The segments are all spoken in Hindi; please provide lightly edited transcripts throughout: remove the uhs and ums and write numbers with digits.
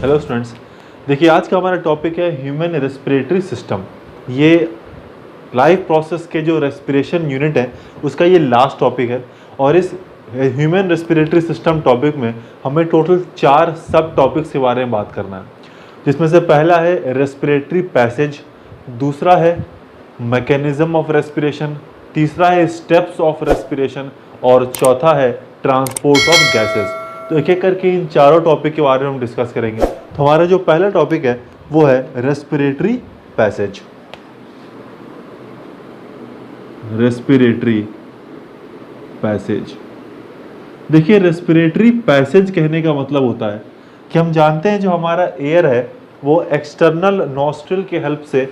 हेलो स्टूडेंट्स, देखिए आज का हमारा टॉपिक है ह्यूमन रेस्पिरेटरी सिस्टम। ये लाइफ प्रोसेस के जो रेस्पिरेशन यूनिट है उसका ये लास्ट टॉपिक है। और इस ह्यूमन रेस्पिरेटरी सिस्टम टॉपिक में हमें टोटल 4 सब टॉपिक्स के बारे में बात करना है, जिसमें से पहला है रेस्पिरेटरी पैसेज, दूसरा है मैकेनिज्म ऑफ रेस्पिरेशन, तीसरा है स्टेप्स ऑफ रेस्पिरेशन और चौथा है ट्रांसपोर्ट ऑफ गैसेस। तो एक एक करके इन चारों टॉपिक के बारे में हम डिस्कस करेंगे। तो हमारा जो पहला टॉपिक है वो है रेस्पिरेटरी पैसेज। रेस्पिरेटरी पैसेज, देखिए रेस्पिरेटरी पैसेज कहने का मतलब होता है कि हम जानते हैं जो हमारा एयर है वो एक्सटर्नल नॉस्ट्रिल के हेल्प से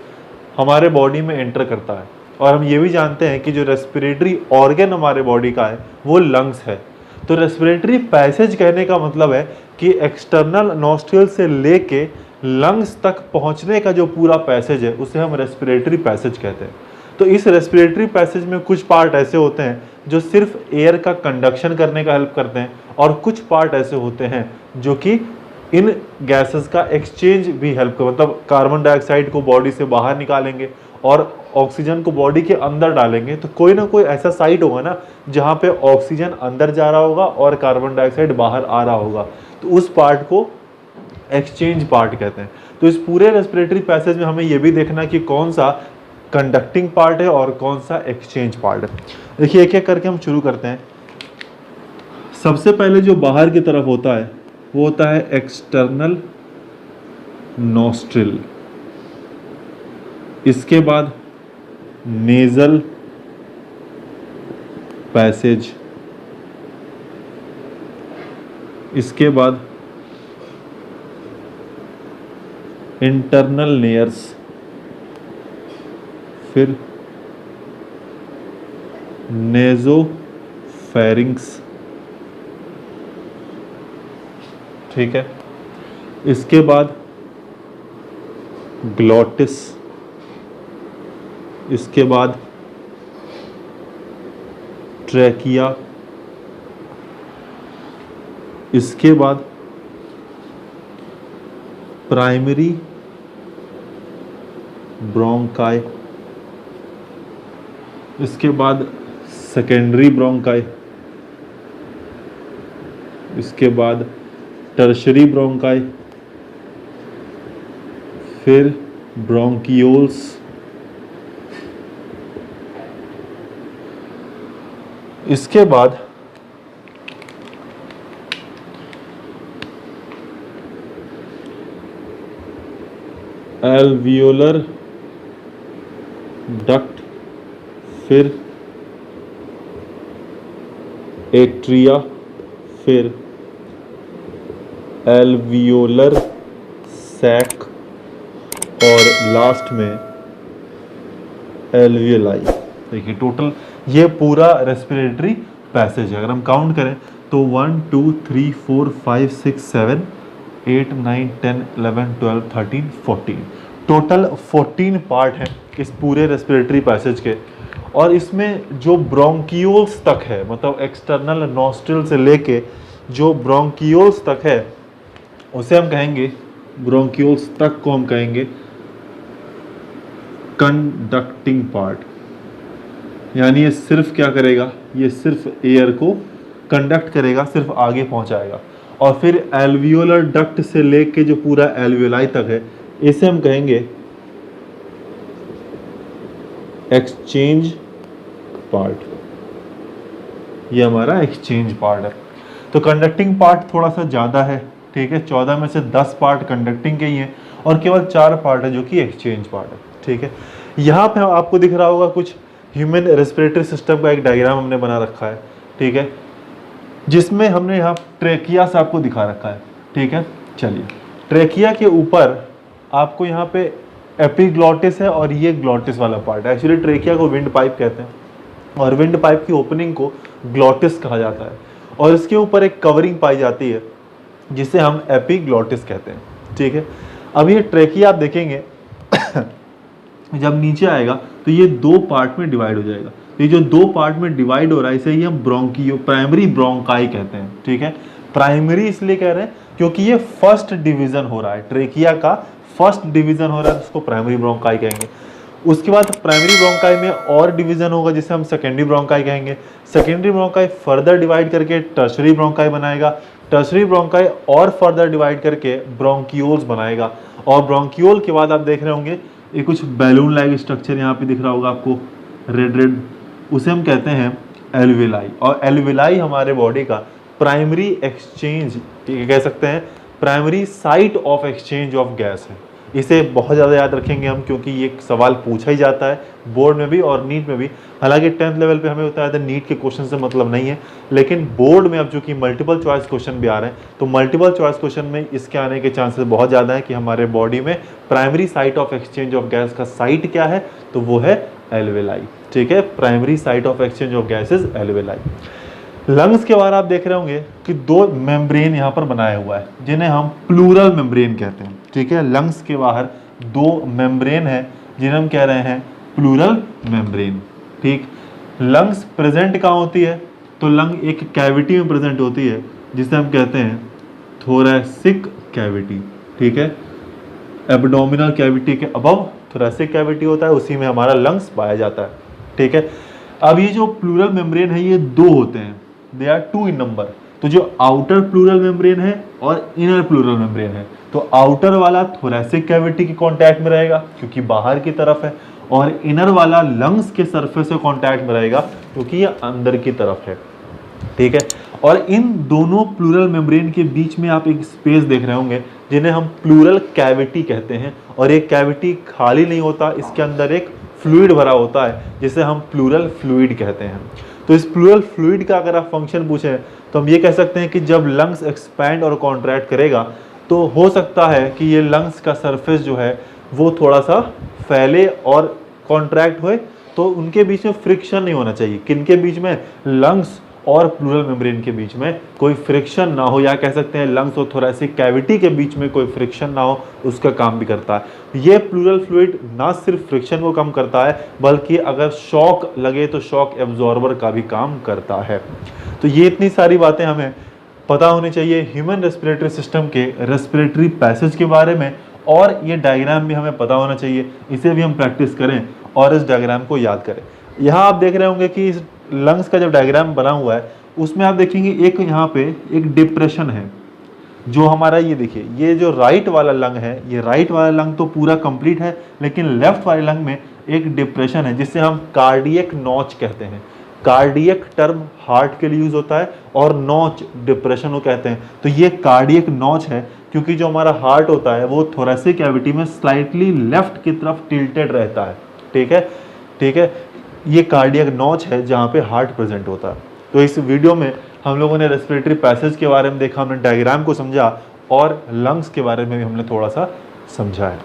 हमारे बॉडी में एंटर करता है, और हम ये भी जानते हैं कि जो रेस्पिरेटरी ऑर्गन हमारे बॉडी का है वो लंग्स है। तो रेस्पिरेटरी पैसेज कहने का मतलब है कि एक्सटर्नल नॉस्ट्रिल से लेके लंग्स तक पहुंचने का जो पूरा पैसेज है उसे हम रेस्पिरेटरी पैसेज कहते हैं। तो इस रेस्पिरेटरी पैसेज में कुछ पार्ट ऐसे होते हैं जो सिर्फ एयर का कंडक्शन करने का हेल्प करते हैं, और कुछ पार्ट ऐसे होते हैं जो कि इन गैसेस का एक्सचेंज भी हेल्प कर, मतलब कार्बन डाइऑक्साइड को बॉडी से बाहर निकालेंगे और ऑक्सीजन को बॉडी के अंदर डालेंगे। तो कोई ना कोई ऐसा साइट होगा ना जहाँ पे ऑक्सीजन अंदर जा रहा होगा और कार्बन डाइऑक्साइड बाहर आ रहा होगा, तो उस पार्ट को एक्सचेंज पार्ट कहते हैं। तो इस पूरे रेस्पिरेटरी पैसेज में हमें यह भी देखना कि कौन सा कंडक्टिंग पार्ट है और कौन सा एक्सचेंज पार्ट है। देखिए एक एक करके हम शुरू करते हैं। सबसे पहले जो बाहर की तरफ होता है वो होता है एक्सटर्नल नॉस्ट्रिल, इसके बाद नेजल पैसेज, इसके बाद इंटरनल लेयर्स, फिर नेज़ोफेरिंक्स, ठीक है, इसके बाद ग्लॉटिस, इसके बाद ट्रैकिया, इसके बाद प्राइमरी ब्रोंकाई, इसके बाद सेकेंडरी ब्रोंकाई, इसके बाद टर्शरी ब्रोंकाई, फिर ब्रोंकियोल्स, इसके बाद एल्वियोलर डक्ट, फिर एट्रिया, फिर एल्वियोलर सैक और लास्ट में एल्वियोलाई। देखिए टोटल ये पूरा रेस्पिरेटरी पैसेज है। अगर हम काउंट करें तो 1 2 3 4 5 6 7 8 9 10 11 12 13 14 टोटल 14 पार्ट हैं इस पूरे रेस्पिरेटरी पैसेज के। और इसमें जो ब्रोंकियोल्स तक है, मतलब एक्सटर्नल नॉस्ट्रिल से लेके जो ब्रोंकियोल्स तक है उसे हम कहेंगे, ब्रोंकियोल्स तक को हम कहेंगे कंडक्टिंग पार्ट। यानी ये सिर्फ क्या करेगा, ये सिर्फ एयर को कंडक्ट करेगा, सिर्फ आगे पहुंचाएगा। और फिर एल्वियोलर डक्ट से लेके जो पूरा एल्वियोलाई तक है इसे हम कहेंगे एक्सचेंज पार्ट। ये हमारा एक्सचेंज पार्ट है। तो कंडक्टिंग पार्ट थोड़ा सा ज़्यादा है, ठीक है, 14 में से 10 पार्ट कंडक्टिंग के ही हैं और केवल 4 पार्ट है जो कि एक्सचेंज पार्ट है, ठीक है। यहाँ पे आपको दिख रहा होगा कुछ ह्यूमन रेस्पिरेटरी सिस्टम का एक डायग्राम हमने बना रखा है, ठीक है, जिसमें हमने यहाँ ट्रेकिया से आपको दिखा रखा है, ठीक है। चलिए, ट्रेकिया के ऊपर आपको यहाँ पे एपिग्लॉटिस है और ये ग्लॉटिस वाला पार्ट है। एक्चुअली ट्रेकिया को विंड पाइप कहते हैं और विंड पाइप की ओपनिंग को ग्लॉटिस कहा जाता है, और इसके ऊपर एक कवरिंग पाई जाती है जिसे हम एपिग्लॉटिस कहते हैं, ठीक है। अब ये ट्रेकिया आप देखेंगे जब नीचे आएगा तो ये 2 पार्ट में डिवाइड हो जाएगा। तो ये जो 2 पार्ट में डिवाइड हो रहा है इसे ही हम प्राइमरी ब्रोंकाई कहते हैं, ठीक है। प्राइमरी इसलिए कह रहे हैं क्योंकि ये फर्स्ट डिवीजन हो रहा है, ट्रेकिया का फर्स्ट डिवीजन हो रहा है, उसको प्राइमरी ब्रोंकाई कहेंगे। उसके बाद प्राइमरी ब्रोंकाई में और डिवीजन होगा जिसे हम सेकेंडरी ब्रोंकाई कहेंगे। सेकेंडरी ब्रोंकाई फर्दर डिवाइड करके टर्शरी ब्रोंकाई बनाएगा। टर्शरी ब्रोंकाई और फर्दर डिवाइड करके ब्रोंकियोल्स बनाएगा। और ब्रोंकियोल के बाद आप देख रहे होंगे ये कुछ बैलून लाइक स्ट्रक्चर यहाँ पे दिख रहा होगा आपको, रेड रेड, उसे हम कहते हैं एल्विलाई। और एल्विलाई हमारे बॉडी का प्राइमरी एक्सचेंज कह सकते हैं, primary site of exchange of gas है। इसे बहुत ज़्यादा याद रखेंगे हम, क्योंकि ये सवाल पूछा ही जाता है बोर्ड में भी और नीट में भी। हालांकि 10th लेवल पे हमें होता है नीट के क्वेश्चन से मतलब नहीं है, लेकिन बोर्ड में अब चूंकि मल्टीपल चॉइस क्वेश्चन भी आ रहे हैं, तो मल्टीपल चॉइस क्वेश्चन में इसके आने के चांसेस बहुत ज़्यादा है कि हमारे बॉडी में primary site of exchange of gas का साइट क्या है, तो वो है एल्वेलाई। ठीक है, primary site of exchange of gases alveoli. Lungs के बारे आप देख रहे होंगे कि दो मेम्ब्रेन यहाँ पर बनाया हुआ है जिन्हें हम प्लूरल मेम्ब्रेन कहते हैं। ठीक है, लंग्स के बाहर दो मेम्ब्रेन है जिन्हें हम कह रहे हैं प्लूरल मेम्ब्रेन। ठीक, लंग्स प्रेजेंट कहाँ होती है, तो लंग एक कैविटी में प्रेजेंट होती है जिसे हम कहते हैं थोरैसिक कैविटी। ठीक है, एब्डोमिनल कैविटी के अबव थोरैसिक कैविटी होता है, उसी में हमारा लंग्स पाया जाता है। ठीक है, अब ये जो प्लूरल मेम्ब्रेन है ये दो होते हैं, they are two in number. तो जो आउटर प्लूरल मेम्ब्रेन है और इनर प्लूरल मेम्ब्रेन है, तो आउटर वाला थोरैसिक कैविटी के कांटेक्ट में रहेगा क्योंकि बाहर की तरफ है, और इनर वाला लंग्स के सरफेस से कांटेक्ट में रहेगा क्योंकि ये अंदर की तरफ है। ठीक है, और इन दोनों प्लूरल मेम्ब्रेन के बीच में आप एक स्पेस देख रहे होंगे जिन्हें हम प्लूरल कैविटी कहते हैं। और ये कैविटी खाली नहीं होता, इसके अंदर एक फ्लूइड भरा होता है जिसे हम प्लूरल फ्लूइड कहते हैं। तो इस प्लूरल फ्लूइड का अगर आप फंक्शन पूछें तो हम ये कह सकते हैं कि जब लंग्स एक्सपैंड और कॉन्ट्रैक्ट करेगा तो हो सकता है कि ये लंग्स का सरफेस जो है वो थोड़ा सा फैले और कॉन्ट्रैक्ट होए, तो उनके बीच में फ्रिक्शन नहीं होना चाहिए। किनके बीच में, लंग्स और प्लूरल मेम्ब्रेन के बीच में कोई फ्रिक्शन ना हो, या कह सकते हैं लंग्स और थोरैसिक कैविटी के बीच में कोई फ्रिक्शन ना हो, उसका काम भी करता है। ये प्लूरल फ्लूइड ना सिर्फ फ्रिक्शन को कम करता है बल्कि अगर शॉक लगे तो शॉक एब्जॉर्बर का भी काम करता है। तो ये इतनी सारी बातें हमें पता होनी चाहिए ह्यूमन रेस्पिरेटरी सिस्टम के रेस्पिरेटरी पैसेज के बारे में, और ये डायग्राम भी हमें पता होना चाहिए। इसे भी हम प्रैक्टिस करें और इस डायग्राम को याद करें। यहाँ आप देख रहे होंगे कि इस लंग्स का जब डायग्राम बना हुआ है उसमें आप देखेंगे एक यहाँ पे एक डिप्रेशन है जो हमारा, ये देखिए ये जो राइट वाला लंग है, ये राइट वाला लंग तो पूरा कंप्लीट है, लेकिन लेफ्ट वाले लंग में एक डिप्रेशन है जिसे हम कार्डियक नॉच कहते हैं। कार्डियक टर्म हार्ट के लिए यूज होता है और नॉच डिप्रेशन को कहते हैं। तो ये कार्डियक नॉच है क्योंकि जो हमारा हार्ट होता है वो थोरैसिक कैविटी में स्लाइटली लेफ्ट की तरफ टिल्टेड रहता है। ठीक है, ठीक है, ये कार्डियक नॉच है जहाँ पे हार्ट प्रेजेंट होता है। तो इस वीडियो में हम लोगों ने रेस्पिरेटरी पैसेज के बारे में देखा, हमने डायग्राम को समझा और लंग्स के बारे में भी हमने थोड़ा सा समझा है।